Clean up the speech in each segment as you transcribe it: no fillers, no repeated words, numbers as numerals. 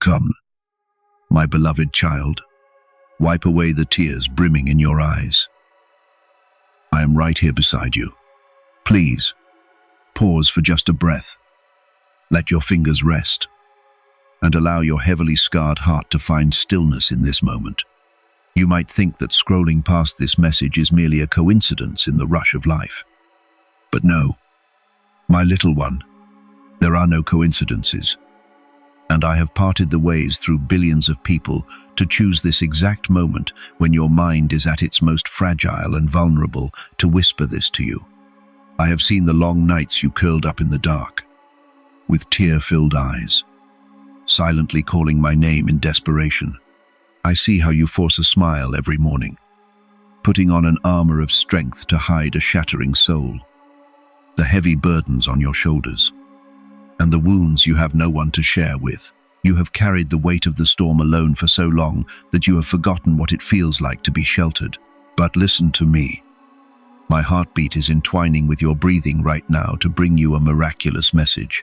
Come, my beloved child, wipe away the tears brimming in your eyes. I am right here beside you. Please, pause for just a breath. Let your fingers rest, and allow your heavily scarred heart to find stillness in this moment. You might think that scrolling past this message is merely a coincidence in the rush of life. But no, my little one, there are no coincidences. And I have parted the ways through billions of people to choose this exact moment when your mind is at its most fragile and vulnerable to whisper this to you. I have seen the long nights you curled up in the dark, with tear-filled eyes, silently calling my name in desperation. I see how you force a smile every morning, putting on an armor of strength to hide a shattering soul, the heavy burdens on your shoulders, and the wounds you have no one to share with. You have carried the weight of the storm alone for so long that you have forgotten what it feels like to be sheltered. But listen to me. My heartbeat is entwining with your breathing right now to bring you a miraculous message.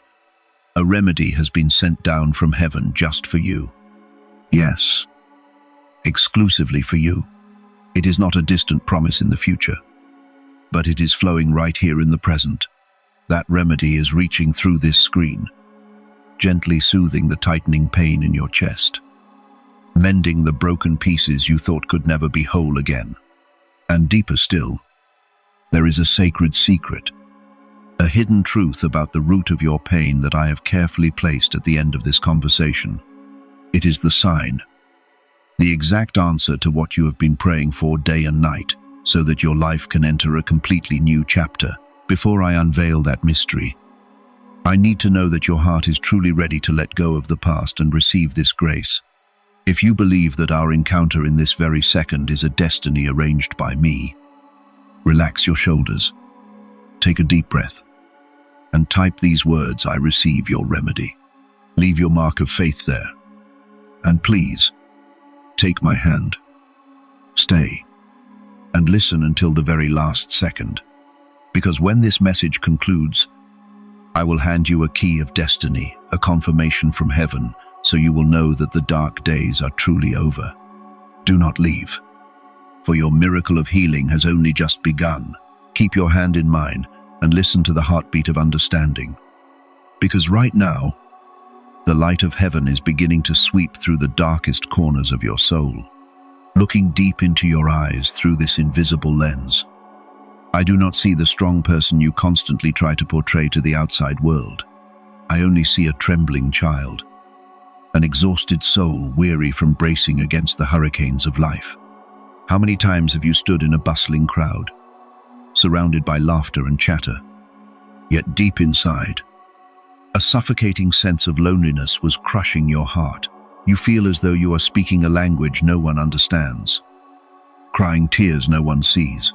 A remedy has been sent down from heaven just for you. Yes, exclusively for you. It is not a distant promise in the future, but it is flowing right here in the present. That remedy is reaching through this screen, gently soothing the tightening pain in your chest, mending the broken pieces you thought could never be whole again. And deeper still, there is a sacred secret, a hidden truth about the root of your pain that I have carefully placed at the end of this conversation. It is the sign, the exact answer to what you have been praying for day and night, so that your life can enter a completely new chapter. Before I unveil that mystery, I need to know that your heart is truly ready to let go of the past and receive this grace. If you believe that our encounter in this very second is a destiny arranged by me, relax your shoulders, take a deep breath, and type these words: I receive your remedy. Leave your mark of faith there. And please, take my hand. Stay, and listen until the very last second. Because when this message concludes, I will hand you a key of destiny, a confirmation from heaven, so you will know that the dark days are truly over. Do not leave, for your miracle of healing has only just begun. Keep your hand in mine and listen to the heartbeat of understanding. Because right now, the light of heaven is beginning to sweep through the darkest corners of your soul, looking deep into your eyes through this invisible lens. I do not see the strong person you constantly try to portray to the outside world. I only see a trembling child, an exhausted soul weary from bracing against the hurricanes of life. How many times have you stood in a bustling crowd, surrounded by laughter and chatter, yet deep inside, a suffocating sense of loneliness was crushing your heart? You feel as though you are speaking a language no one understands, crying tears no one sees.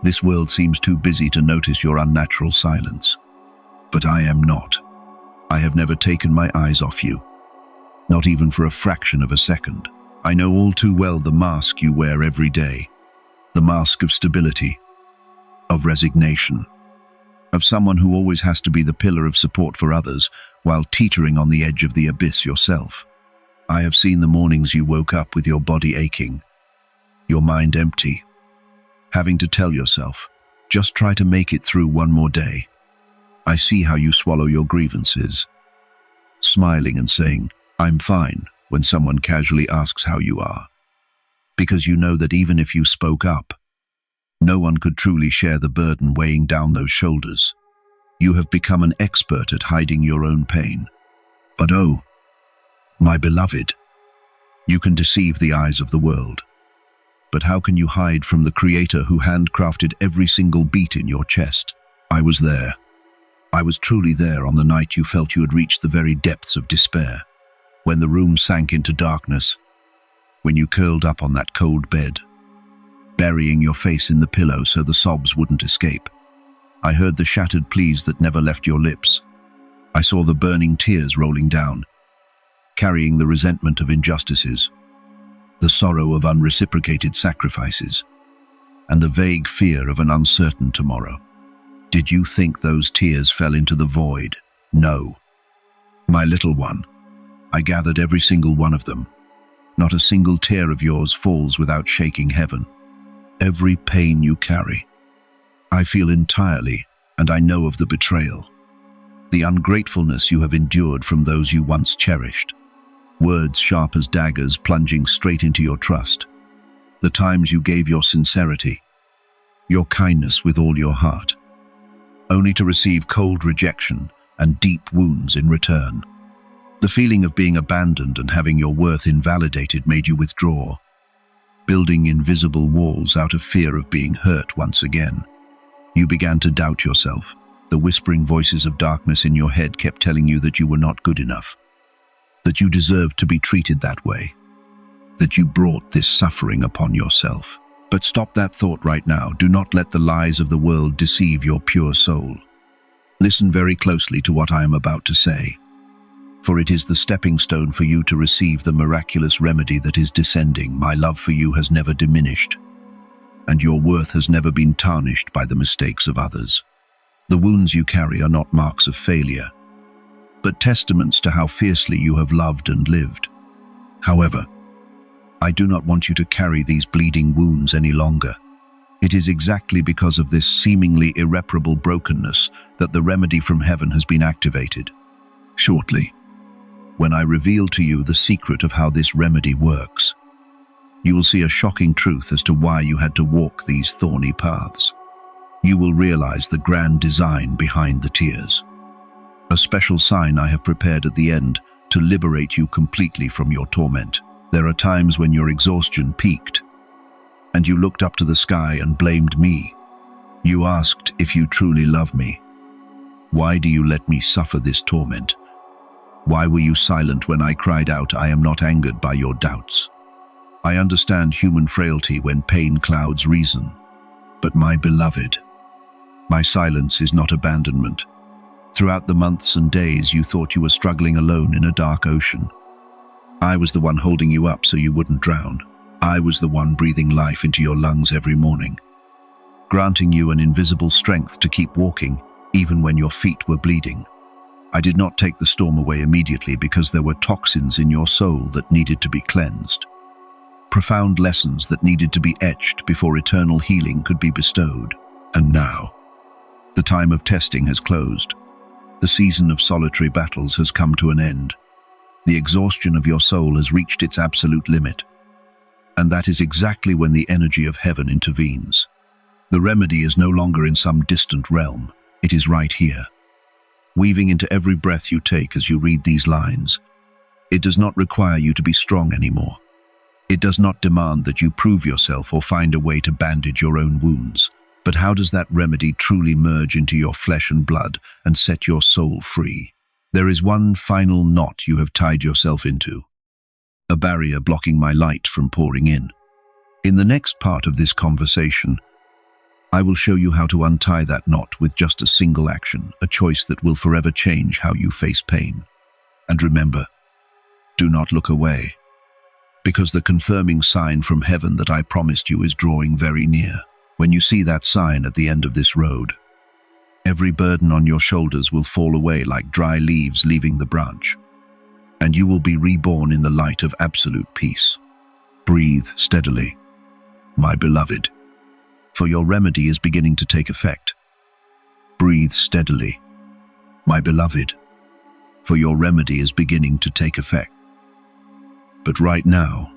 This world seems too busy to notice your unnatural silence. But I am not. I have never taken my eyes off you, not even for a fraction of a second. I know all too well the mask you wear every day, the mask of stability, of resignation, of someone who always has to be the pillar of support for others while teetering on the edge of the abyss yourself. I have seen the mornings you woke up with your body aching, your mind empty, having to tell yourself, just try to make it through one more day. I see how you swallow your grievances, smiling and saying, I'm fine, when someone casually asks how you are. Because you know that even if you spoke up, no one could truly share the burden weighing down those shoulders. You have become an expert at hiding your own pain. But oh, my beloved, you can deceive the eyes of the world. But how can you hide from the Creator who handcrafted every single beat in your chest? I was there. I was truly there on the night you felt you had reached the very depths of despair, when the room sank into darkness, when you curled up on that cold bed, burying your face in the pillow so the sobs wouldn't escape. I heard the shattered pleas that never left your lips. I saw the burning tears rolling down, carrying the resentment of injustices, the sorrow of unreciprocated sacrifices, and the vague fear of an uncertain tomorrow. Did you think those tears fell into the void? No. My little one, I gathered every single one of them. Not a single tear of yours falls without shaking heaven. Every pain you carry. I feel entirely, and I know of the betrayal. The ungratefulness you have endured from those you once cherished. Words sharp as daggers plunging straight into your trust. The times you gave your sincerity, your kindness with all your heart, only to receive cold rejection and deep wounds in return. The feeling of being abandoned and having your worth invalidated made you withdraw, building invisible walls out of fear of being hurt once again. You began to doubt yourself. The whispering voices of darkness in your head kept telling you that you were not good enough, that you deserved to be treated that way, that you brought this suffering upon yourself. But stop that thought right now. Do not let the lies of the world deceive your pure soul. Listen very closely to what I am about to say, for it is the stepping stone for you to receive the miraculous remedy that is descending. My love for you has never diminished, and your worth has never been tarnished by the mistakes of others. The wounds you carry are not marks of failure, but testaments to how fiercely you have loved and lived. However, I do not want you to carry these bleeding wounds any longer. It is exactly because of this seemingly irreparable brokenness that the remedy from heaven has been activated. Shortly, when I reveal to you the secret of how this remedy works, you will see a shocking truth as to why you had to walk these thorny paths. You will realize the grand design behind the tears. A special sign I have prepared at the end to liberate you completely from your torment. There are times when your exhaustion peaked, and you looked up to the sky and blamed me. You asked if you truly love me. Why do you let me suffer this torment? Why were you silent when I cried out, I am not angered by your doubts? I understand human frailty when pain clouds reason. But my beloved, my silence is not abandonment. Throughout the months and days you thought you were struggling alone in a dark ocean. I was the one holding you up so you wouldn't drown. I was the one breathing life into your lungs every morning, granting you an invisible strength to keep walking even when your feet were bleeding. I did not take the storm away immediately because there were toxins in your soul that needed to be cleansed. Profound lessons that needed to be etched before eternal healing could be bestowed. And now, the time of testing has closed. The season of solitary battles has come to an end. The exhaustion of your soul has reached its absolute limit. And that is exactly when the energy of heaven intervenes. The remedy is no longer in some distant realm. It is right here, weaving into every breath you take as you read these lines. It does not require you to be strong anymore. It does not demand that you prove yourself or find a way to bandage your own wounds. But how does that remedy truly merge into your flesh and blood and set your soul free? There is one final knot you have tied yourself into, a barrier blocking my light from pouring in. In the next part of this conversation, I will show you how to untie that knot with just a single action, a choice that will forever change how you face pain. And remember, do not look away, because the confirming sign from heaven that I promised you is drawing very near. When you see that sign at the end of this road, every burden on your shoulders will fall away like dry leaves leaving the branch, and you will be reborn in the light of absolute peace. Breathe steadily, my beloved, for your remedy is beginning to take effect. Breathe steadily, my beloved, for your remedy is beginning to take effect. But right now,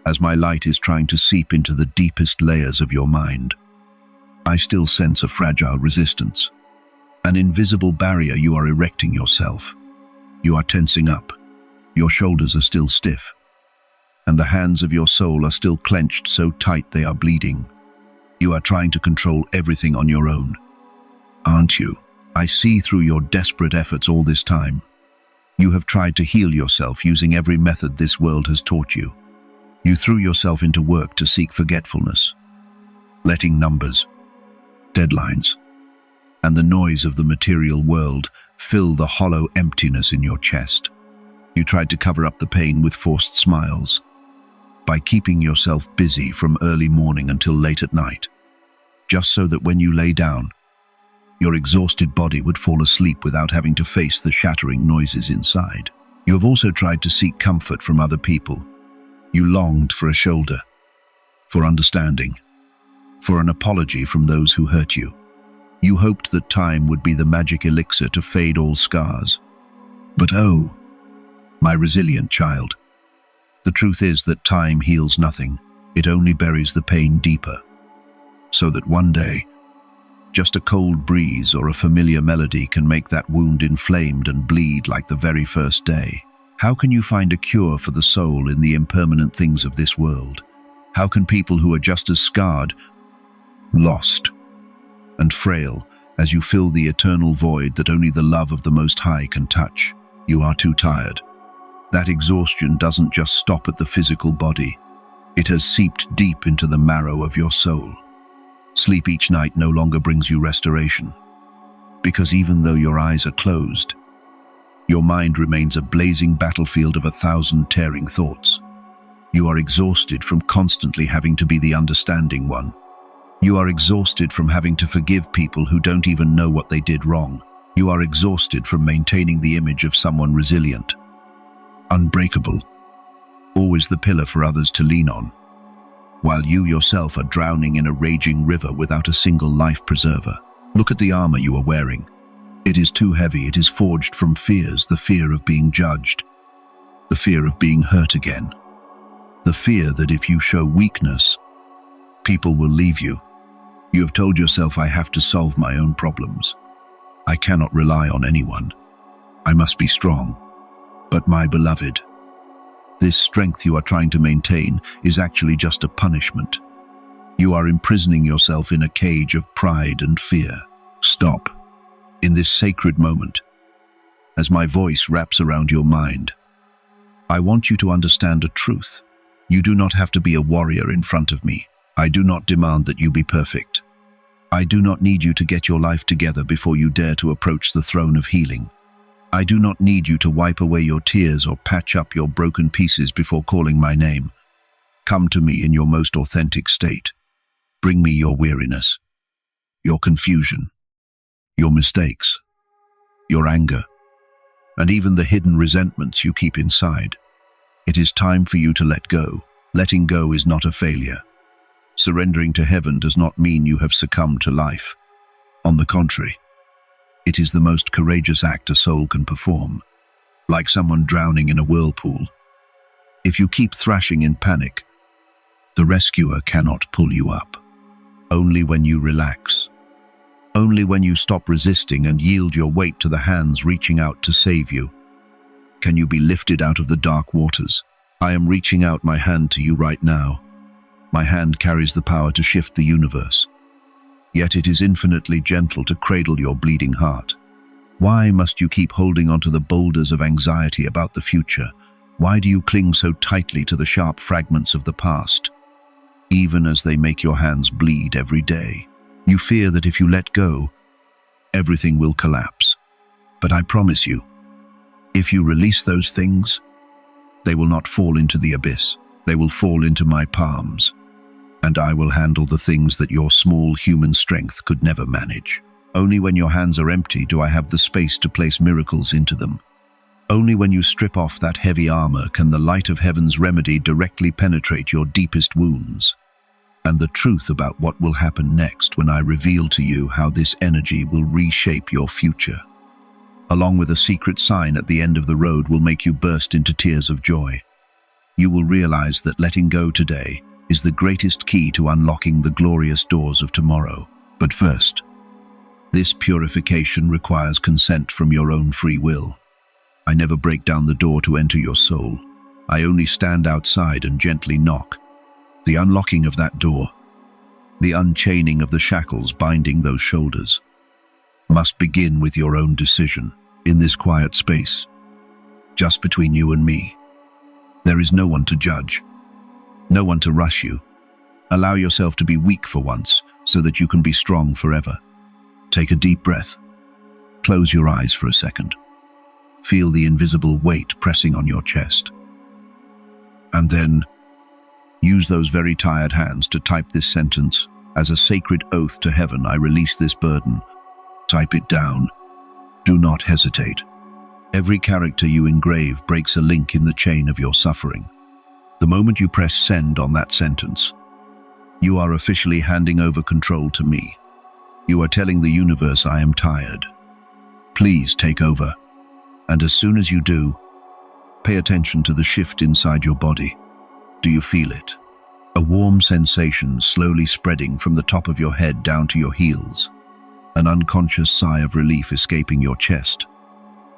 as my light is trying to seep into the deepest layers of your mind, I still sense a fragile resistance, an invisible barrier you are erecting yourself. You are tensing up, your shoulders are still stiff, and the hands of your soul are still clenched so tight they are bleeding. You are trying to control everything on your own, aren't you? I see through your desperate efforts all this time. You have tried to heal yourself using every method this world has taught you. You threw yourself into work to seek forgetfulness, letting numbers, deadlines, and the noise of the material world fill the hollow emptiness in your chest. You tried to cover up the pain with forced smiles, by keeping yourself busy from early morning until late at night, just so that when you lay down, your exhausted body would fall asleep without having to face the shattering noises inside. You have also tried to seek comfort from other people. You longed for a shoulder, for understanding, for an apology from those who hurt you. You hoped that time would be the magic elixir to fade all scars. But oh, my resilient child, the truth is that time heals nothing. It only buries the pain deeper. So that one day, just a cold breeze or a familiar melody can make that wound inflamed and bleed like the very first day. How can you find a cure for the soul in the impermanent things of this world? How can people who are just as scarred, lost, and frail as you fill the eternal void that only the love of the Most High can touch? You are too tired. That exhaustion doesn't just stop at the physical body. It has seeped deep into the marrow of your soul. Sleep each night no longer brings you restoration, because even though your eyes are closed, your mind remains a blazing battlefield of 1,000 tearing thoughts. You are exhausted from constantly having to be the understanding one. You are exhausted from having to forgive people who don't even know what they did wrong. You are exhausted from maintaining the image of someone resilient, unbreakable, always the pillar for others to lean on, while you yourself are drowning in a raging river without a single life preserver. Look at the armor you are wearing. It is too heavy. It is forged from fears, the fear of being judged, the fear of being hurt again, the fear that if you show weakness, people will leave you. You have told yourself, I have to solve my own problems. I cannot rely on anyone. I must be strong. But my beloved, this strength you are trying to maintain is actually just a punishment. You are imprisoning yourself in a cage of pride and fear. Stop. In this sacred moment, as my voice wraps around your mind, I want you to understand a truth. You do not have to be a warrior in front of me. I do not demand that you be perfect. I do not need you to get your life together before you dare to approach the throne of healing. I do not need you to wipe away your tears or patch up your broken pieces before calling my name. Come to me in your most authentic state. Bring me your weariness, your confusion, your mistakes, your anger, and even the hidden resentments you keep inside. It is time for you to let go. Letting go is not a failure. Surrendering to heaven does not mean you have succumbed to life. On the contrary, it is the most courageous act a soul can perform, like someone drowning in a whirlpool. If you keep thrashing in panic, the rescuer cannot pull you up. Only when you relax, only when you stop resisting and yield your weight to the hands reaching out to save you, can you be lifted out of the dark waters. I am reaching out my hand to you right now. My hand carries the power to shift the universe. Yet it is infinitely gentle to cradle your bleeding heart. Why must you keep holding onto the boulders of anxiety about the future? Why do you cling so tightly to the sharp fragments of the past, even as they make your hands bleed every day? You fear that if you let go, everything will collapse. But I promise you, if you release those things, they will not fall into the abyss. They will fall into my palms, and I will handle the things that your small human strength could never manage. Only when your hands are empty do I have the space to place miracles into them. Only when you strip off that heavy armor can the light of heaven's remedy directly penetrate your deepest wounds. And the truth about what will happen next when I reveal to you how this energy will reshape your future, along with a secret sign at the end of the road, will make you burst into tears of joy. You will realize that letting go today is the greatest key to unlocking the glorious doors of tomorrow. But first, this purification requires consent from your own free will. I never break down the door to enter your soul. I only stand outside and gently knock. The unlocking of that door, the unchaining of the shackles binding those shoulders, must begin with your own decision. In this quiet space, just between you and me, there is no one to judge, no one to rush you. Allow yourself to be weak for once so that you can be strong forever. Take a deep breath. Close your eyes for a second. Feel the invisible weight pressing on your chest. And then, use those very tired hands to type this sentence. As a sacred oath to heaven, I release this burden. Type it down. Do not hesitate. Every character you engrave breaks a link in the chain of your suffering. The moment you press send on that sentence, you are officially handing over control to me. You are telling the universe, I am tired. Please take over. And as soon as you do, pay attention to the shift inside your body. Do you feel it? A warm sensation slowly spreading from the top of your head down to your heels. An unconscious sigh of relief escaping your chest,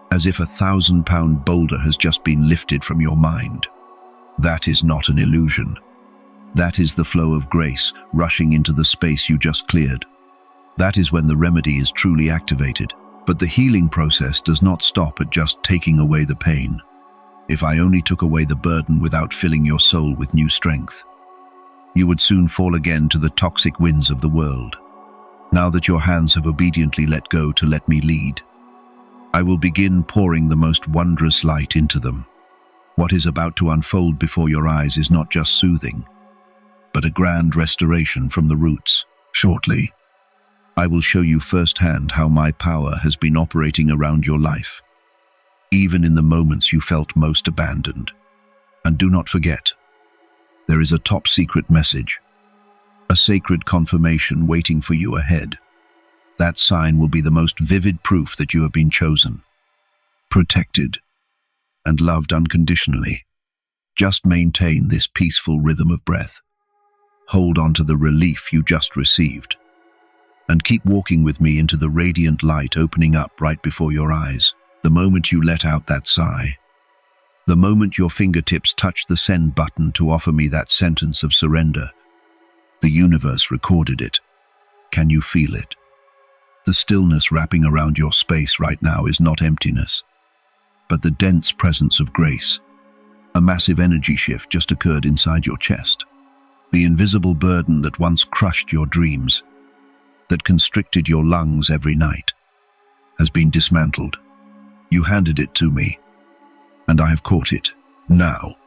as if a 1,000-pound boulder has just been lifted from your mind. That is not an illusion. That is the flow of grace rushing into the space you just cleared. That is when the remedy is truly activated. But the healing process does not stop at just taking away the pain. If I only took away the burden without filling your soul with new strength, you would soon fall again to the toxic winds of the world. Now that your hands have obediently let go to let me lead, I will begin pouring the most wondrous light into them. What is about to unfold before your eyes is not just soothing, but a grand restoration from the roots. Shortly, I will show you firsthand how my power has been operating around your life, even in the moments you felt most abandoned. And do not forget, there is a top-secret message, a sacred confirmation waiting for you ahead. That sign will be the most vivid proof that you have been chosen, protected, and loved unconditionally. Just maintain this peaceful rhythm of breath. Hold on to the relief you just received, and keep walking with me into the radiant light opening up right before your eyes. The moment you let out that sigh, the moment your fingertips touch the send button to offer me that sentence of surrender, the universe recorded it. Can you feel it? The stillness wrapping around your space right now is not emptiness, but the dense presence of grace. A massive energy shift just occurred inside your chest. The invisible burden that once crushed your dreams, that constricted your lungs every night, has been dismantled. You handed it to me, and I have caught it. Now,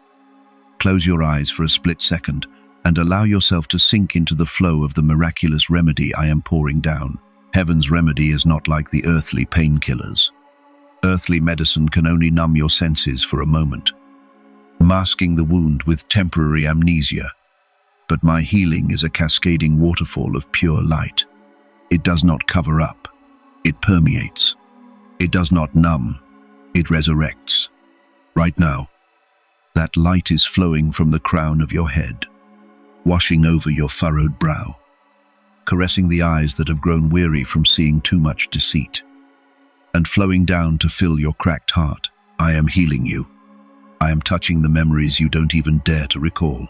close your eyes for a split second and allow yourself to sink into the flow of the miraculous remedy I am pouring down. Heaven's remedy is not like the earthly painkillers. Earthly medicine can only numb your senses for a moment, masking the wound with temporary amnesia. But my healing is a cascading waterfall of pure light. It does not cover up, it permeates. It does not numb, it resurrects. Right now, that light is flowing from the crown of your head, washing over your furrowed brow, caressing the eyes that have grown weary from seeing too much deceit, and flowing down to fill your cracked heart. I am healing you. I am touching the memories you don't even dare to recall,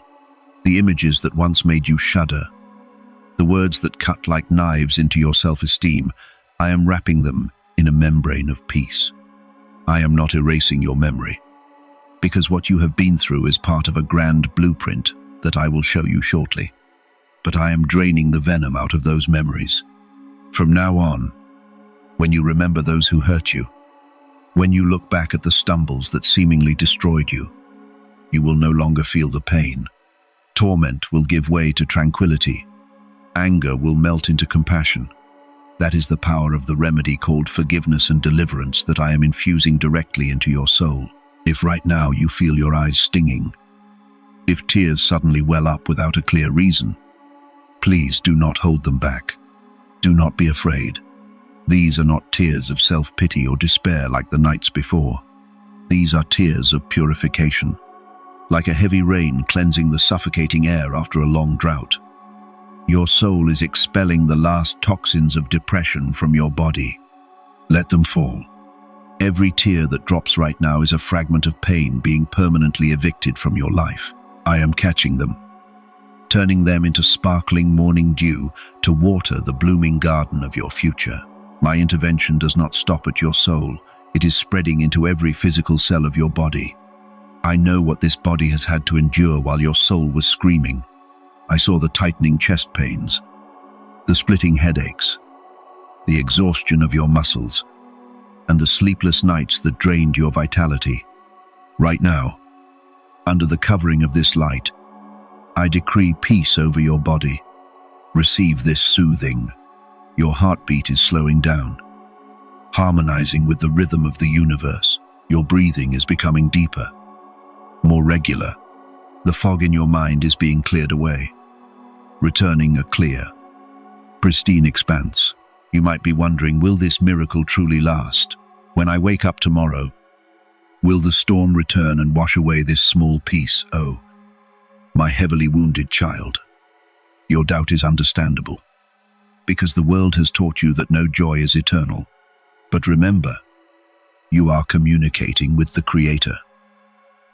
the images that once made you shudder, the words that cut like knives into your self-esteem. I am wrapping them in a membrane of peace. I am not erasing your memory, because what you have been through is part of a grand blueprint that I will show you shortly. But I am draining the venom out of those memories. From now on, when you remember those who hurt you, when you look back at the stumbles that seemingly destroyed you, you will no longer feel the pain. Torment will give way to tranquility. Anger will melt into compassion. That is the power of the remedy called forgiveness and deliverance that I am infusing directly into your soul. If right now you feel your eyes stinging, if tears suddenly well up without a clear reason, please do not hold them back. Do not be afraid. These are not tears of self-pity or despair like the nights before. These are tears of purification, like a heavy rain cleansing the suffocating air after a long drought. Your soul is expelling the last toxins of depression from your body. Let them fall. Every tear that drops right now is a fragment of pain being permanently evicted from your life. I am catching them, turning them into sparkling morning dew to water the blooming garden of your future. My intervention does not stop at your soul. It is spreading into every physical cell of your body. I know what this body has had to endure while your soul was screaming. I saw the tightening chest pains, the splitting headaches, the exhaustion of your muscles, and the sleepless nights that drained your vitality. Right now, under the covering of this light, I decree peace over your body. Receive this soothing. Your heartbeat is slowing down, harmonizing with the rhythm of the universe. Your breathing is becoming deeper, more regular. The fog in your mind is being cleared away, returning a clear, pristine expanse. You might be wondering, will this miracle truly last? When I wake up tomorrow, will the storm return and wash away this small piece? Oh, my heavily wounded child, your doubt is understandable, because the world has taught you that no joy is eternal. But remember, you are communicating with the Creator,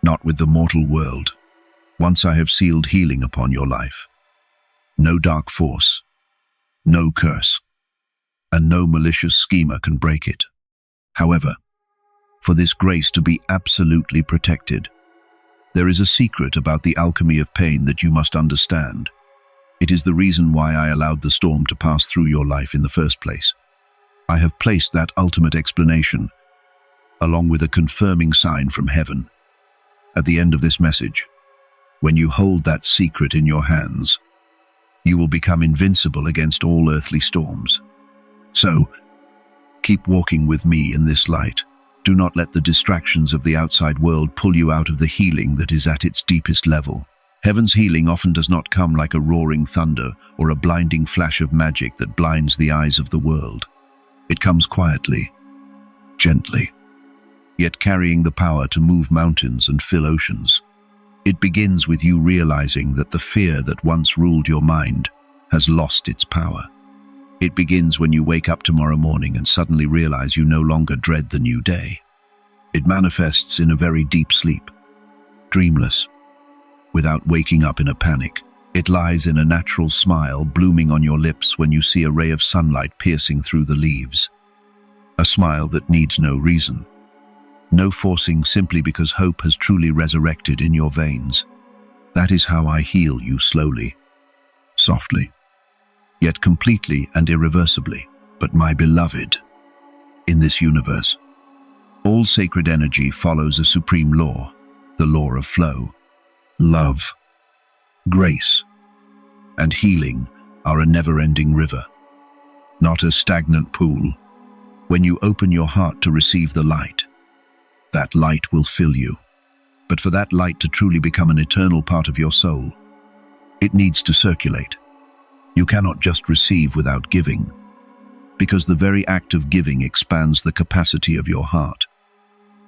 not with the mortal world. Once I have sealed healing upon your life, no dark force, no curse, and no malicious schemer can break it. However, for this grace to be absolutely protected, there is a secret about the alchemy of pain that you must understand. It is the reason why I allowed the storm to pass through your life in the first place. I have placed that ultimate explanation, along with a confirming sign from heaven, at the end of this message. When you hold that secret in your hands, you will become invincible against all earthly storms. So, keep walking with me in this light. Do not let the distractions of the outside world pull you out of the healing that is at its deepest level. Heaven's healing often does not come like a roaring thunder or a blinding flash of magic that blinds the eyes of the world. It comes quietly, gently, yet carrying the power to move mountains and fill oceans. It begins with you realizing that the fear that once ruled your mind has lost its power. It begins when you wake up tomorrow morning and suddenly realize you no longer dread the new day. It manifests in a very deep sleep, dreamless, without waking up in a panic. It lies in a natural smile blooming on your lips when you see a ray of sunlight piercing through the leaves. A smile that needs no reason, no forcing, simply because hope has truly resurrected in your veins. That is how I heal you, slowly, softly, yet completely and irreversibly. But my beloved, in this universe, all sacred energy follows a supreme law, the law of flow. Love, grace, and healing are a never-ending river, not a stagnant pool. When you open your heart to receive the light, that light will fill you. But for that light to truly become an eternal part of your soul, it needs to circulate. You cannot just receive without giving, because the very act of giving expands the capacity of your heart,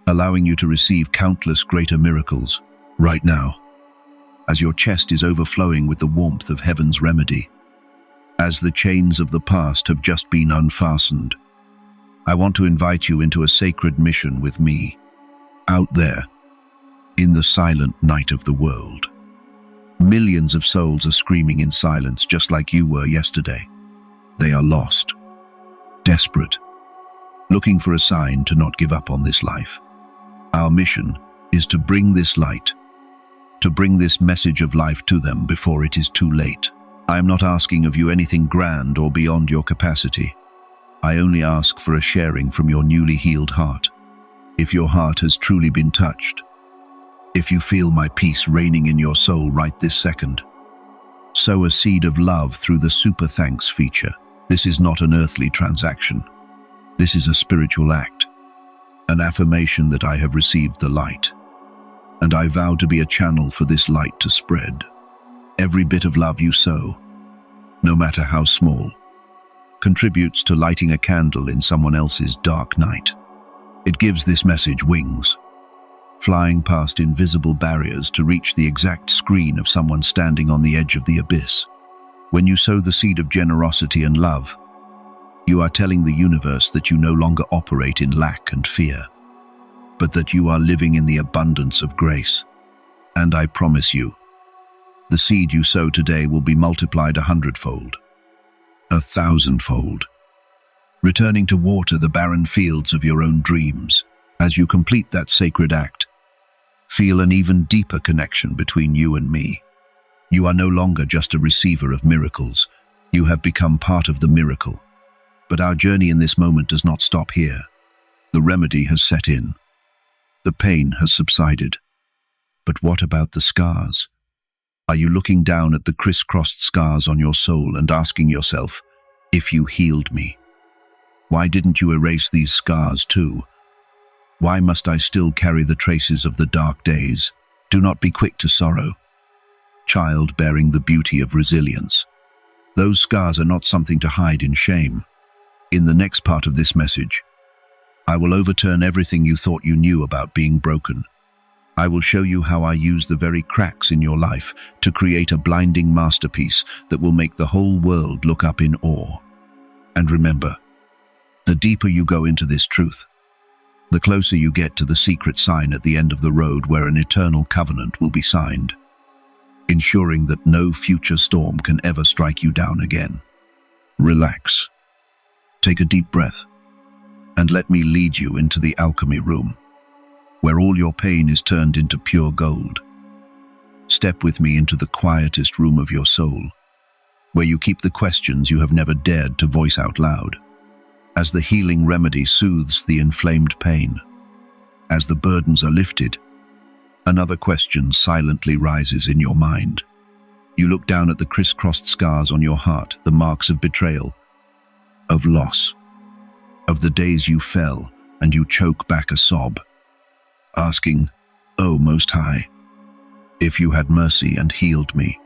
allowing you to receive countless greater miracles. Right now, as your chest is overflowing with the warmth of heaven's remedy, as the chains of the past have just been unfastened, I want to invite you into a sacred mission with me. Out there, in the silent night of the world, millions of souls are screaming in silence just like you were yesterday. They are lost, desperate, looking for a sign to not give up on this life. Our mission is to bring this light, to bring this message of life to them before it is too late. I am not asking of you anything grand or beyond your capacity. I only ask for a sharing from your newly healed heart. If your heart has truly been touched, if you feel my peace reigning in your soul right this second, sow a seed of love through the Super Thanks feature. This is not an earthly transaction. This is a spiritual act, an affirmation that I have received the light, and I vow to be a channel for this light to spread. Every bit of love you sow, no matter how small, contributes to lighting a candle in someone else's dark night. It gives this message wings, flying past invisible barriers to reach the exact screen of someone standing on the edge of the abyss. When you sow the seed of generosity and love, you are telling the universe that you no longer operate in lack and fear, but that you are living in the abundance of grace. And I promise you, the seed you sow today will be multiplied 100-fold, 1,000-fold, returning to water the barren fields of your own dreams. As you complete that sacred act, feel an even deeper connection between you and me. You are no longer just a receiver of miracles. You have become part of the miracle. But our journey in this moment does not stop here. The remedy has set in. The pain has subsided. But what about the scars? Are you looking down at the crisscrossed scars on your soul and asking yourself, if you healed me, why didn't you erase these scars too? Why must I still carry the traces of the dark days? Do not be quick to sorrow. Child bearing the beauty of resilience. Those scars are not something to hide in shame. In the next part of this message, I will overturn everything you thought you knew about being broken. I will show you how I use the very cracks in your life to create a blinding masterpiece that will make the whole world look up in awe. And remember, the deeper you go into this truth, the closer you get to the secret sign at the end of the road where an eternal covenant will be signed, ensuring that no future storm can ever strike you down again. Relax. Take a deep breath, and let me lead you into the alchemy room, where all your pain is turned into pure gold. Step with me into the quietest room of your soul, where you keep the questions you have never dared to voice out loud. As the healing remedy soothes the inflamed pain, as the burdens are lifted, another question silently rises in your mind. You look down at the crisscrossed scars on your heart, the marks of betrayal, of loss, of the days you fell, and you choke back a sob, asking, "Oh, Most High, if you had mercy and healed me,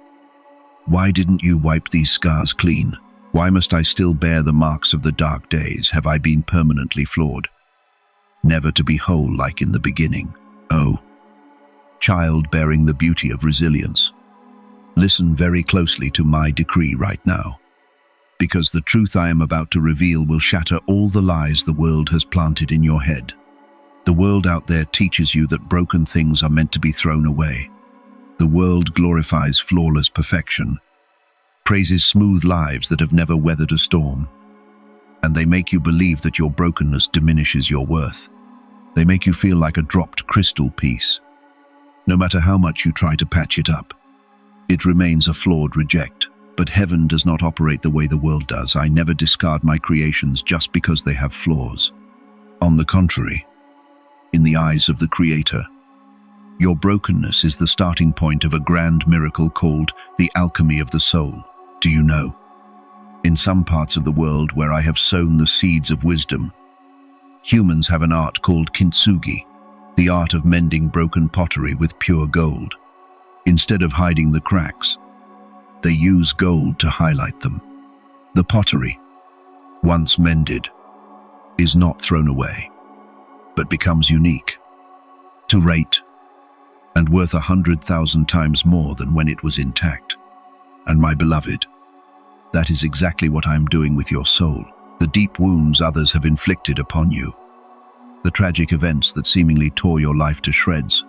why didn't you wipe these scars clean? Why must I still bear the marks of the dark days? Have I been permanently flawed, never to be whole like in the beginning?" Oh, child bearing the beauty of resilience, listen very closely to my decree right now, because the truth I am about to reveal will shatter all the lies the world has planted in your head. The world out there teaches you that broken things are meant to be thrown away. The world glorifies flawless perfection, praises smooth lives that have never weathered a storm, and they make you believe that your brokenness diminishes your worth. They make you feel like a dropped crystal piece. No matter how much you try to patch it up, it remains a flawed reject. But heaven does not operate the way the world does. I never discard my creations just because they have flaws. On the contrary, in the eyes of the Creator, your brokenness is the starting point of a grand miracle called the alchemy of the soul. Do you know? In some parts of the world where I have sown the seeds of wisdom, humans have an art called kintsugi, the art of mending broken pottery with pure gold. Instead of hiding the cracks, they use gold to highlight them. The pottery, once mended, is not thrown away, but becomes unique, to rate, and worth 100,000 times more than when it was intact. And my beloved, that is exactly what I am doing with your soul. The deep wounds others have inflicted upon you, the tragic events that seemingly tore your life to shreds,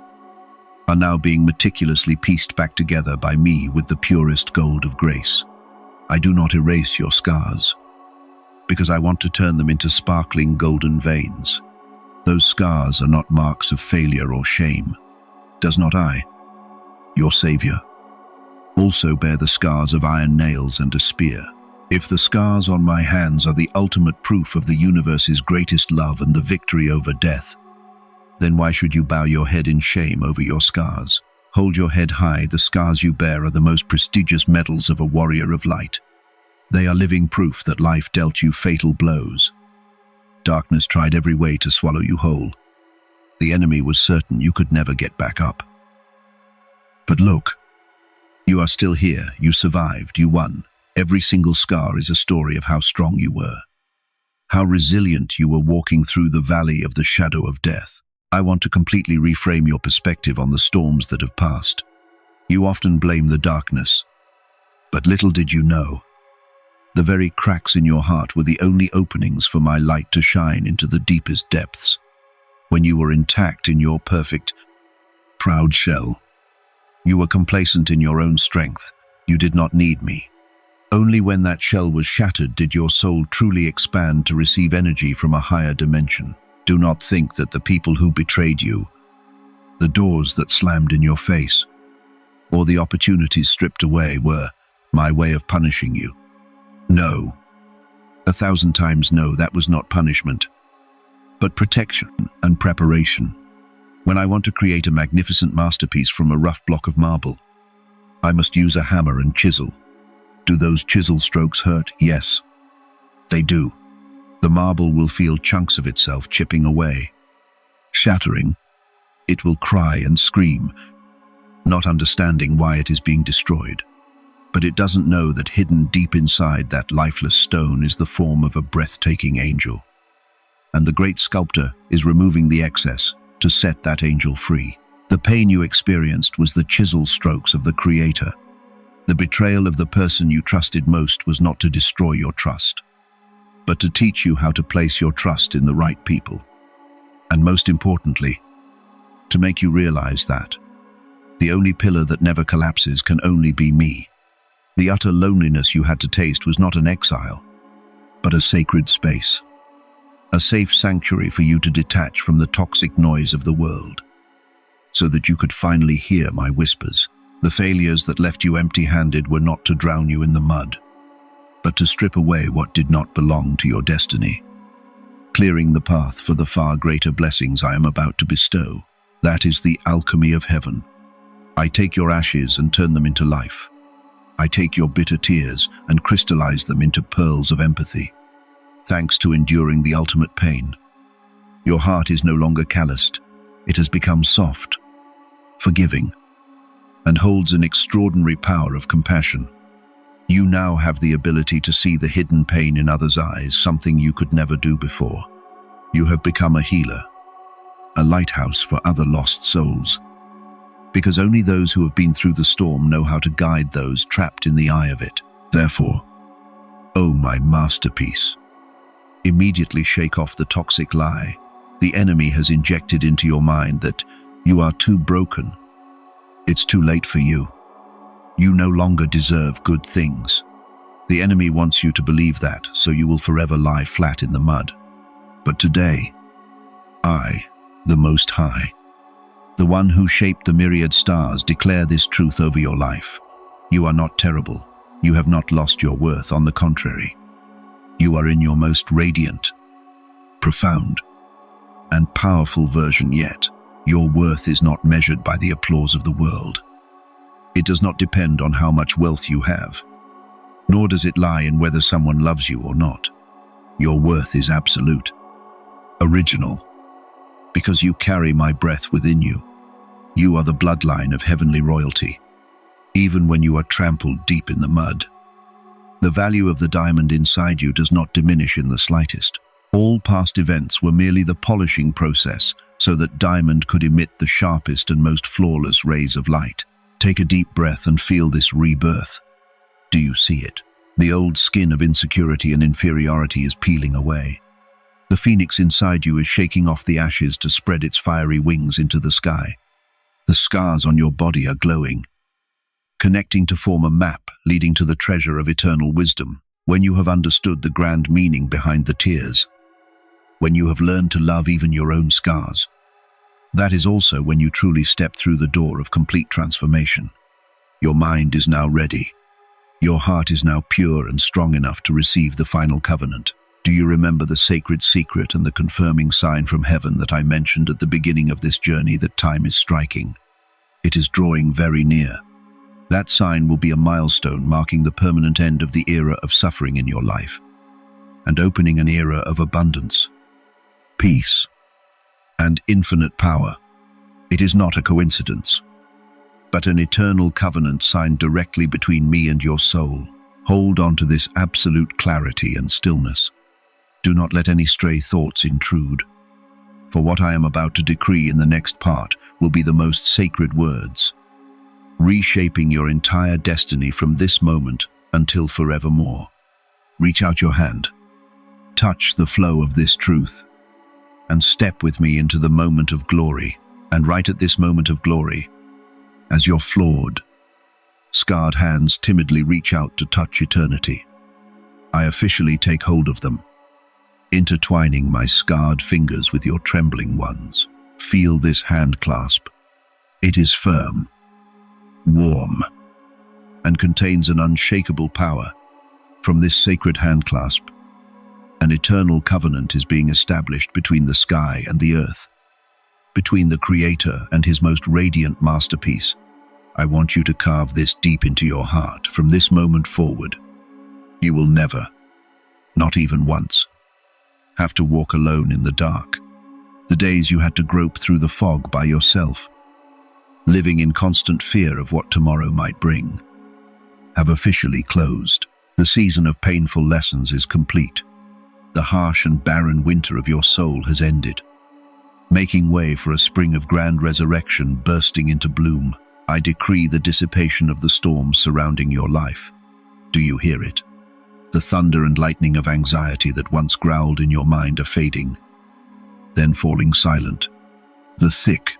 are now being meticulously pieced back together by me with the purest gold of grace. I do not erase your scars, because I want to turn them into sparkling golden veins. Those scars are not marks of failure or shame. Does not I, your Savior, also bear the scars of iron nails and a spear? If the scars on my hands are the ultimate proof of the universe's greatest love and the victory over death, then why should you bow your head in shame over your scars? Hold your head high. The scars you bear are the most prestigious medals of a warrior of light. They are living proof that life dealt you fatal blows. Darkness tried every way to swallow you whole. The enemy was certain you could never get back up. But look, you are still here. You survived. You won. Every single scar is a story of how strong you were, how resilient you were walking through the valley of the shadow of death. I want to completely reframe your perspective on the storms that have passed. You often blame the darkness, but little did you know, the very cracks in your heart were the only openings for my light to shine into the deepest depths. When you were intact in your perfect, proud shell, you were complacent in your own strength. You did not need me. Only when that shell was shattered did your soul truly expand to receive energy from a higher dimension. Do not think that the people who betrayed you, the doors that slammed in your face, or the opportunities stripped away were my way of punishing you. No. 1,000 times no, that was not punishment, but protection and preparation. When I want to create a magnificent masterpiece from a rough block of marble, I must use a hammer and chisel. Do those chisel strokes hurt? Yes, they do. The marble will feel chunks of itself chipping away, Shattering, it will cry and scream, not understanding why it is being destroyed. But it doesn't know that hidden deep inside that lifeless stone is the form of a breathtaking angel. And the great sculptor is removing the excess to set that angel free. The pain you experienced was the chisel strokes of the Creator. The betrayal of the person you trusted most was not to destroy your trust, but to teach you how to place your trust in the right people. And most importantly, to make you realize that the only pillar that never collapses can only be me. The utter loneliness you had to taste was not an exile, but a sacred space. A safe sanctuary for you to detach from the toxic noise of the world, so that you could finally hear my whispers. The failures that left you empty-handed were not to drown you in the mud, but to strip away what did not belong to your destiny, clearing the path for the far greater blessings I am about to bestow. That is the alchemy of heaven. I take your ashes and turn them into life. I take your bitter tears and crystallize them into pearls of empathy. Thanks to enduring the ultimate pain, your heart is no longer calloused. It has become soft, forgiving, and holds an extraordinary power of compassion. You now have the ability to see the hidden pain in others' eyes, something you could never do before. You have become a healer, a lighthouse for other lost souls, because only those who have been through the storm know how to guide those trapped in the eye of it. Therefore, oh my masterpiece, immediately shake off the toxic lie the enemy has injected into your mind that you are too broken. It's too late for you. You no longer deserve good things. The enemy wants you to believe that, so you will forever lie flat in the mud. But today, I, the Most High, the one who shaped the myriad stars, declare this truth over your life. You are not terrible. You have not lost your worth. On the contrary, you are in your most radiant, profound, and powerful version yet. Your worth is not measured by the applause of the world. It does not depend on how much wealth you have, nor does it lie in whether someone loves you or not. Your worth is absolute, original, because you carry my breath within you. You are the bloodline of heavenly royalty, even when you are trampled deep in the mud. The value of the diamond inside you does not diminish in the slightest. All past events were merely the polishing process so that diamond could emit the sharpest and most flawless rays of light. Take a deep breath and feel this rebirth. Do you see it? The old skin of insecurity and inferiority is peeling away. The phoenix inside you is shaking off the ashes to spread its fiery wings into the sky. The scars on your body are glowing, connecting to form a map leading to the treasure of eternal wisdom. When you have understood the grand meaning behind the tears, when you have learned to love even your own scars, that is also when you truly step through the door of complete transformation. Your mind is now ready. Your heart is now pure and strong enough to receive the final covenant. Do you remember the sacred secret and the confirming sign from heaven that I mentioned at the beginning of this journey, that time is striking? It is drawing very near. That sign will be a milestone marking the permanent end of the era of suffering in your life and opening an era of abundance, peace, and infinite power. It is not a coincidence, but an eternal covenant signed directly between me and your soul. Hold on to this absolute clarity and stillness. Do not let any stray thoughts intrude, for what I am about to decree in the next part will be the most sacred words, reshaping your entire destiny from this moment until forevermore. Reach out your hand, touch the flow of this truth, and step with me into the moment of glory. And right at this moment of glory, as your flawed, scarred hands timidly reach out to touch eternity, I officially take hold of them, intertwining my scarred fingers with your trembling ones. Feel this hand clasp. It is firm, warm, and contains an unshakable power. From this sacred hand clasp, an eternal covenant is being established between the sky and the earth, between the Creator and his most radiant masterpiece. I want you to carve this deep into your heart. From this moment forward, you will never, not even once, have to walk alone in the dark. The days you had to grope through the fog by yourself, living in constant fear of what tomorrow might bring, have officially closed. The season of painful lessons is complete. The harsh and barren winter of your soul has ended, making way for a spring of grand resurrection bursting into bloom. I decree the dissipation of the storms surrounding your life. Do you hear it? The thunder and lightning of anxiety that once growled in your mind are fading, then falling silent. The thick,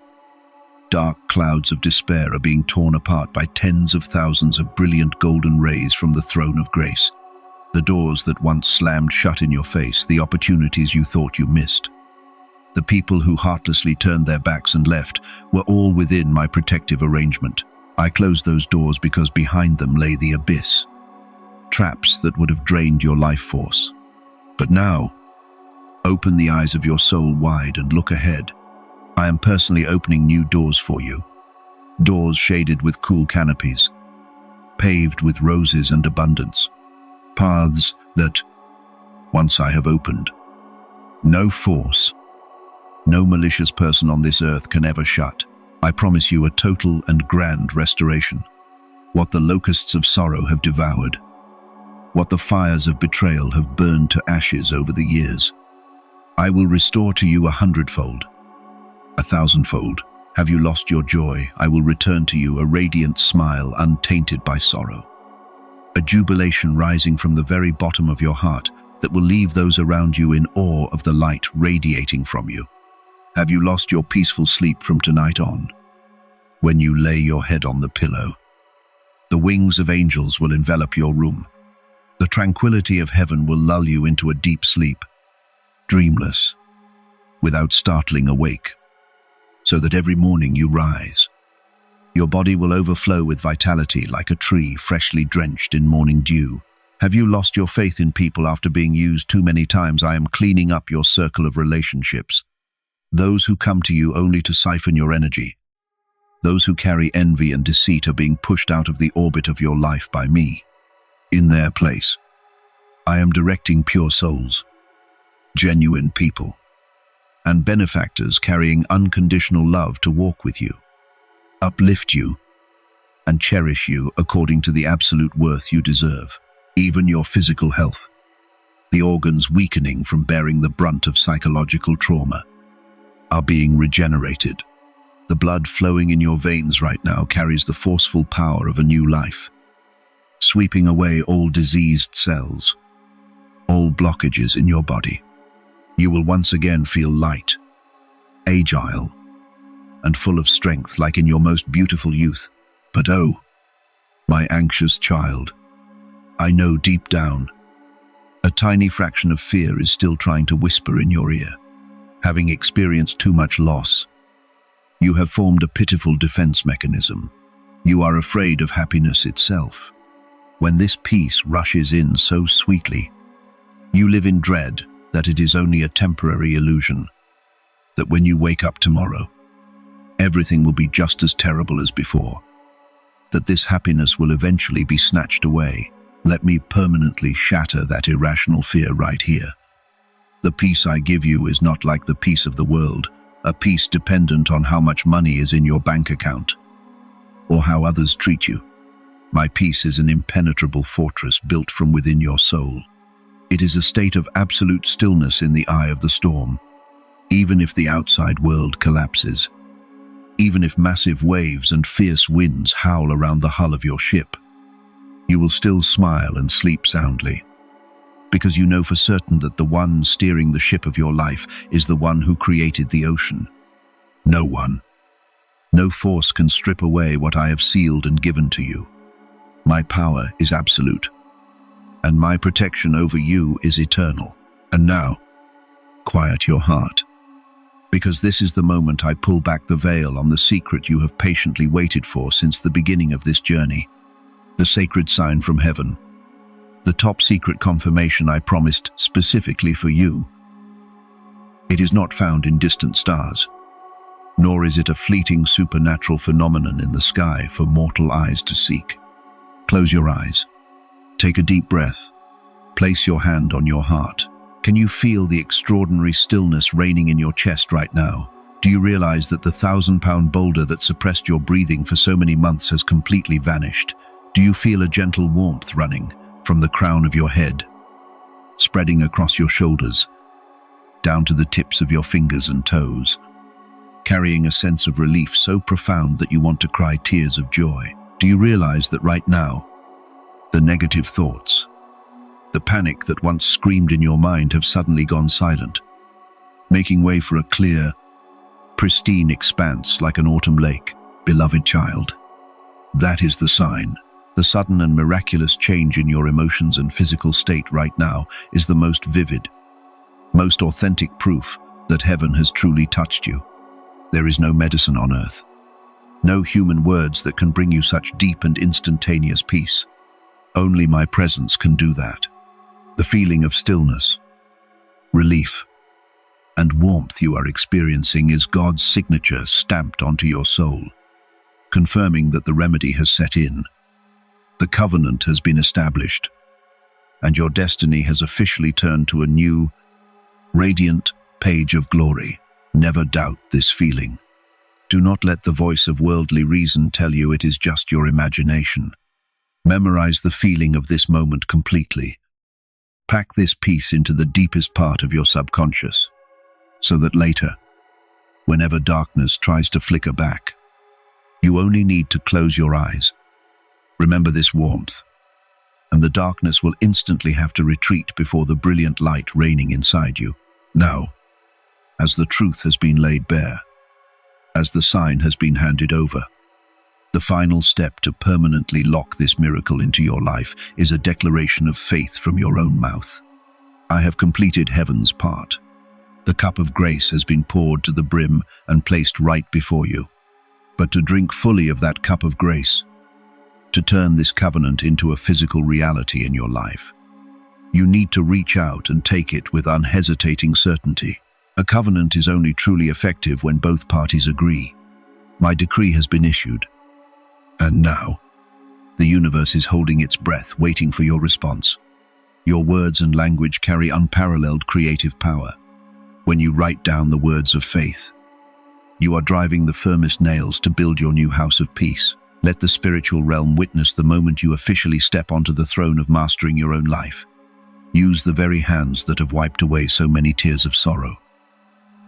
dark clouds of despair are being torn apart by tens of thousands of brilliant golden rays from the throne of grace. The doors that once slammed shut in your face, the opportunities you thought you missed, the people who heartlessly turned their backs and left, were all within my protective arrangement. I closed those doors because behind them lay the abyss, traps that would have drained your life force. But now, open the eyes of your soul wide and look ahead. I am personally opening new doors for you. Doors shaded with cool canopies, paved with roses and abundance. Paths that, once I have opened, no force, no malicious person on this earth can ever shut. I promise you a total and grand restoration. What the locusts of sorrow have devoured, what the fires of betrayal have burned to ashes over the years, I will restore to you 100-fold, 1,000-fold. Have you lost your joy? I will return to you a radiant smile untainted by sorrow, a jubilation rising from the very bottom of your heart that will leave those around you in awe of the light radiating from you. Have you lost your peaceful sleep from tonight on? When you lay your head on the pillow, the wings of angels will envelop your room. The tranquility of heaven will lull you into a deep sleep, dreamless, without startling awake, so that every morning you rise. Your body will overflow with vitality like a tree freshly drenched in morning dew. Have you lost your faith in people after being used too many times? I am cleaning up your circle of relationships. Those who come to you only to siphon your energy, those who carry envy and deceit are being pushed out of the orbit of your life by me. In their place, I am directing pure souls, genuine people, and benefactors carrying unconditional love to walk with you, uplift you, and cherish you according to the absolute worth you deserve. Even your physical health, the organs weakening from bearing the brunt of psychological trauma, are being regenerated. The blood flowing in your veins right now carries the forceful power of a new life, sweeping away all diseased cells, all blockages in your body. You will once again feel light, agile, and full of strength like in your most beautiful youth. But oh, my anxious child, I know deep down, a tiny fraction of fear is still trying to whisper in your ear. Having experienced too much loss, you have formed a pitiful defense mechanism. You are afraid of happiness itself. When this peace rushes in so sweetly, you live in dread that it is only a temporary illusion, that when you wake up tomorrow, everything will be just as terrible as before, that this happiness will eventually be snatched away. Let me permanently shatter that irrational fear right here. The peace I give you is not like the peace of the world, a peace dependent on how much money is in your bank account, or how others treat you. My peace is an impenetrable fortress built from within your soul. It is a state of absolute stillness in the eye of the storm. Even if the outside world collapses, even if massive waves and fierce winds howl around the hull of your ship, you will still smile and sleep soundly, because you know for certain that the one steering the ship of your life is the one who created the ocean. No one, no force can strip away what I have sealed and given to you. My power is absolute, and my protection over you is eternal. And now, quiet your heart, because this is the moment I pull back the veil on the secret you have patiently waited for since the beginning of this journey. The sacred sign from heaven, the top secret confirmation I promised specifically for you. It is not found in distant stars, nor is it a fleeting supernatural phenomenon in the sky for mortal eyes to seek. Close your eyes, take a deep breath, place your hand on your heart, Can you feel the extraordinary stillness reigning in your chest right now? Do you realize that the 1,000-pound boulder that suppressed your breathing for so many months has completely vanished? Do you feel a gentle warmth running from the crown of your head, spreading across your shoulders, down to the tips of your fingers and toes, carrying a sense of relief so profound that you want to cry tears of joy? Do you realize that right now, the negative thoughts, the panic that once screamed in your mind have suddenly gone silent, making way for a clear, pristine expanse like an autumn lake? Beloved child, that is the sign. The sudden and miraculous change in your emotions and physical state right now is the most vivid, most authentic proof that heaven has truly touched you. There is no medicine on earth, no human words that can bring you such deep and instantaneous peace. Only my presence can do that. The feeling of stillness, relief, and warmth you are experiencing is God's signature stamped onto your soul, confirming that the remedy has set in. The covenant has been established, and your destiny has officially turned to a new, radiant page of glory. Never doubt this feeling. Do not let the voice of worldly reason tell you it is just your imagination. Memorize the feeling of this moment completely. Pack this peace into the deepest part of your subconscious, so that later, whenever darkness tries to flicker back, you only need to close your eyes. Remember this warmth, and the darkness will instantly have to retreat before the brilliant light reigning inside you. Now, as the truth has been laid bare, as the sign has been handed over, the final step to permanently lock this miracle into your life is a declaration of faith from your own mouth. I have completed heaven's part. The cup of grace has been poured to the brim and placed right before you. But to drink fully of that cup of grace, to turn this covenant into a physical reality in your life, you need to reach out and take it with unhesitating certainty. A covenant is only truly effective when both parties agree. My decree has been issued. And now, the universe is holding its breath, waiting for your response. Your words and language carry unparalleled creative power. When you write down the words of faith, you are driving the firmest nails to build your new house of peace. Let the spiritual realm witness the moment you officially step onto the throne of mastering your own life. Use the very hands that have wiped away so many tears of sorrow,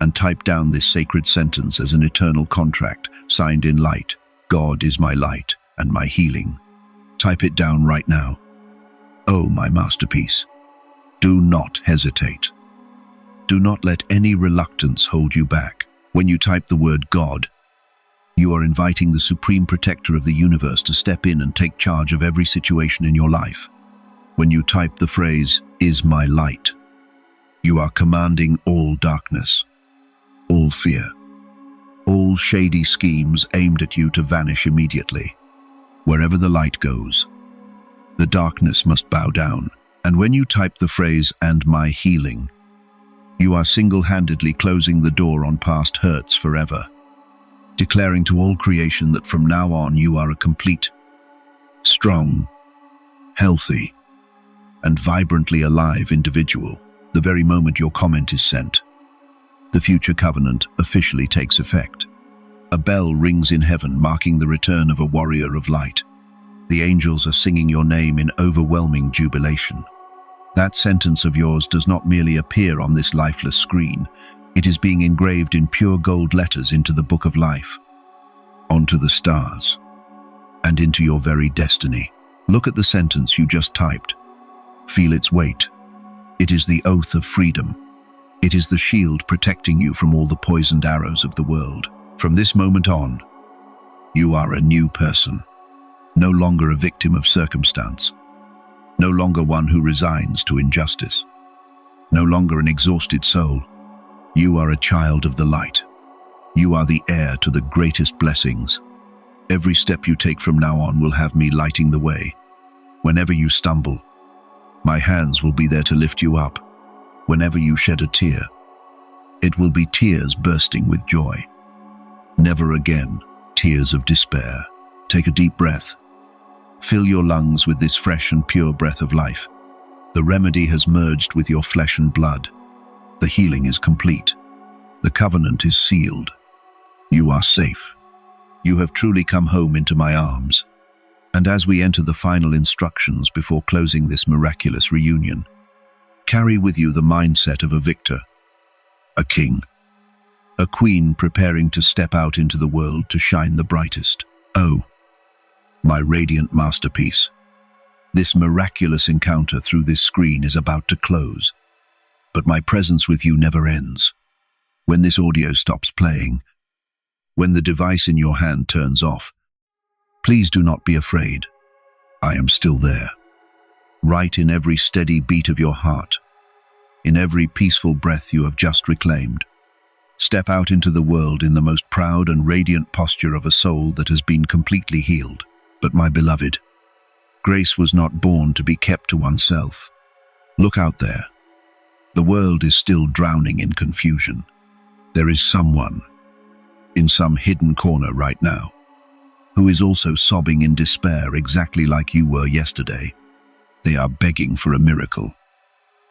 and type down this sacred sentence as an eternal contract, signed in light. God is my light and my healing. Type it down right now. Oh, my masterpiece. Do not hesitate. Do not let any reluctance hold you back. When you type the word God, you are inviting the supreme protector of the universe to step in and take charge of every situation in your life. When you type the phrase, is my light, you are commanding all darkness, all fear, all shady schemes aimed at you to vanish immediately. Wherever the light goes, the darkness must bow down. And when you type the phrase, and my healing, you are single-handedly closing the door on past hurts forever, declaring to all creation that from now on you are a complete, strong, healthy, and vibrantly alive individual. The very moment your comment is sent, the future covenant officially takes effect. A bell rings in heaven, marking the return of a warrior of light. The angels are singing your name in overwhelming jubilation. That sentence of yours does not merely appear on this lifeless screen. It is being engraved in pure gold letters into the book of life, onto the stars, and into your very destiny. Look at the sentence you just typed. Feel its weight. It is the oath of freedom. It is the shield protecting you from all the poisoned arrows of the world. From this moment on, you are a new person, no longer a victim of circumstance, no longer one who resigns to injustice, no longer an exhausted soul. You are a child of the light. You are the heir to the greatest blessings. Every step you take from now on will have me lighting the way. Whenever you stumble, my hands will be there to lift you up. Whenever you shed a tear, it will be tears bursting with joy. Never again tears of despair. Take a deep breath. Fill your lungs with this fresh and pure breath of life. The remedy has merged with your flesh and blood. The healing is complete. The covenant is sealed. You are safe. You have truly come home into my arms. And as we enter the final instructions before closing this miraculous reunion, carry with you the mindset of a victor, a king, a queen preparing to step out into the world to shine the brightest. Oh, my radiant masterpiece. This miraculous encounter through this screen is about to close, but my presence with you never ends. When this audio stops playing, when the device in your hand turns off, please do not be afraid. I am still there, right in every steady beat of your heart, in every peaceful breath you have just reclaimed. Step out into the world in the most proud and radiant posture of a soul that has been completely healed. But my beloved, grace was not born to be kept to oneself. Look out there. The world is still drowning in confusion. There is someone, in some hidden corner right now, who is also sobbing in despair exactly like you were yesterday. They are begging for a miracle,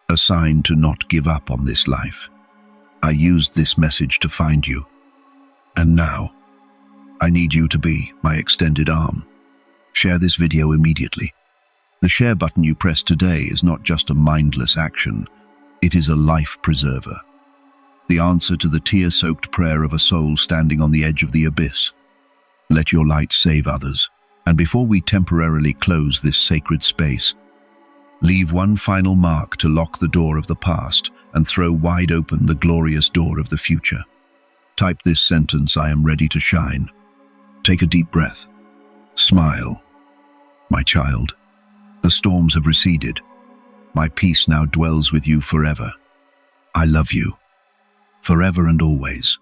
a sign to not give up on this life. I used this message to find you. And now, I need you to be my extended arm. Share this video immediately. The share button you press today is not just a mindless action, it is a life preserver. The answer to the tear-soaked prayer of a soul standing on the edge of the abyss. Let your light save others. And before we temporarily close this sacred space, leave one final mark to lock the door of the past and throw wide open the glorious door of the future. Type this sentence: I am ready to shine. Take a deep breath. Smile. My child, the storms have receded. My peace now dwells with you forever. I love you, forever and always.